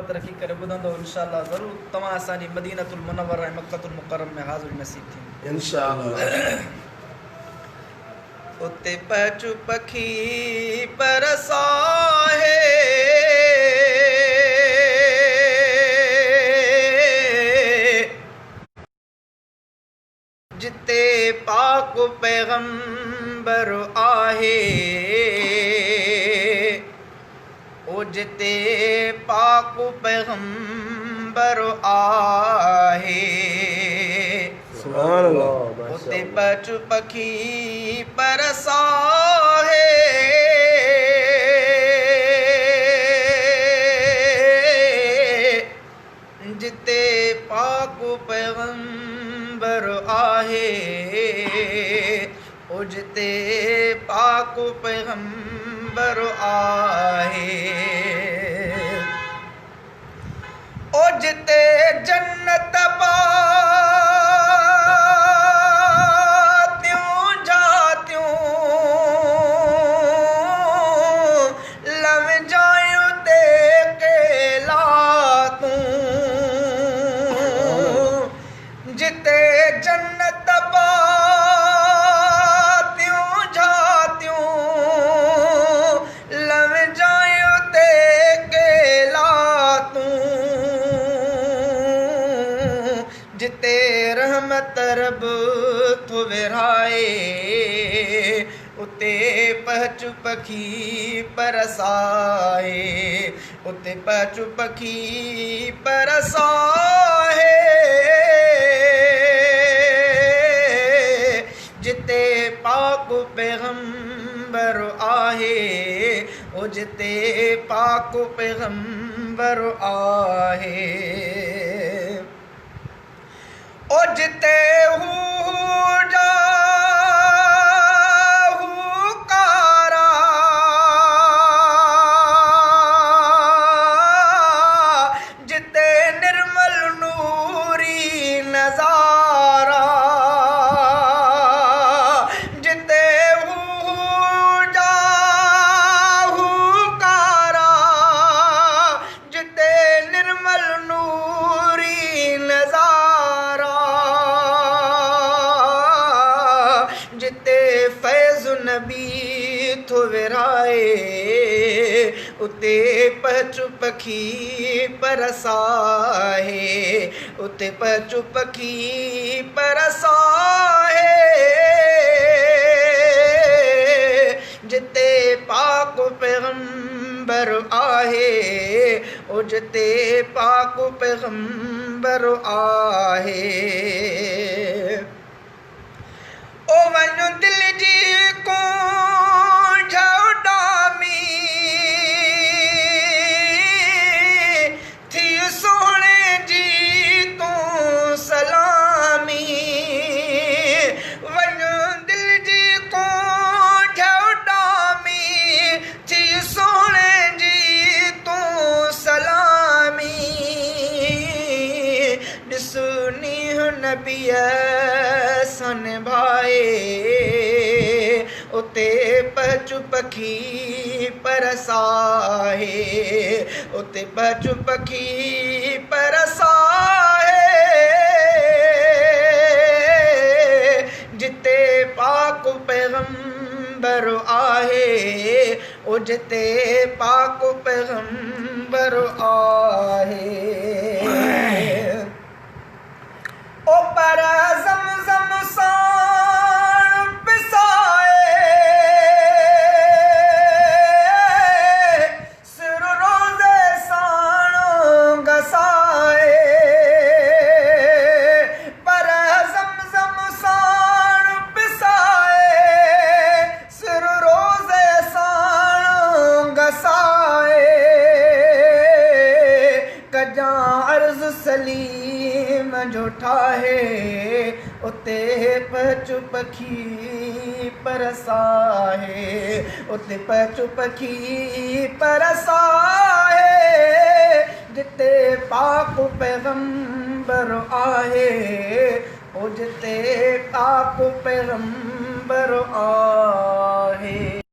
तरक्की करे ॿुधंदो इंशाअल्लाह ज़रूर तव्हां असांजी मदीनतुल मुनव्वरा ऐं मक्कतुल मुकर्रम में हाज़िर नसीब थी इंशाअल्लाह। उते पचु पखी परसाहे जिते पाक पैगंबर आहे ओ जिते पाक पैगंबर आहे सुभान अल्लाह। उते पचु पखी परसाहे जिते पाक पैगंबर आहे ओ जिते पाक पैगंबर आहे ओ जिते जन्नत बातियूं जातियूं लव जायूं ते केलातूं जिते जन्नत बातियूं जातियूं लव जायूं ते केलातूं जिते रहमत रब थो विरहाए उते पचु पखी परसाए उते पचु पखी परसाए जिते पाक पैगंबर आहे ओ जिते पाक पैगंबर आहे ओ जिते हू कारा जिते निर्मल नूरी नजारा जिते हू कारा जिते निर्मल नूरी नजारा जिते फैज़ नबी थो विरहाए उते पचु पखी परसाए उते पचु पखी परसाए जिते पाक पैगंबर आहे ओ जिते पाक पैगंबर आहे ओ वञो दिल जी कूंझ उॾामी थी सोणे जी तूं सलामी वञो दिल जी कूंझ उॾामी थी सोणे जी तूं सलामी ॾिसनी नबीअ सन भाए उते पचु पखी परसाए उते पचु पखी परसाए जिते पाक पैगंबर आहे ओ जिते पाक पैगंबर आहे ओ पर ज़मज़म साण पिसाए सिर रोज़े साण घसाए पर ज़मज़म साण पिसाए सिर रोज़े साण घसाए कजां अर्ज़ सलीम जो ठाहे उते पचु पखी परसाए उते पचु पखी परसाए जिते पाक पैगंबर आहे ओ जिते पाक पैगंबर आहे।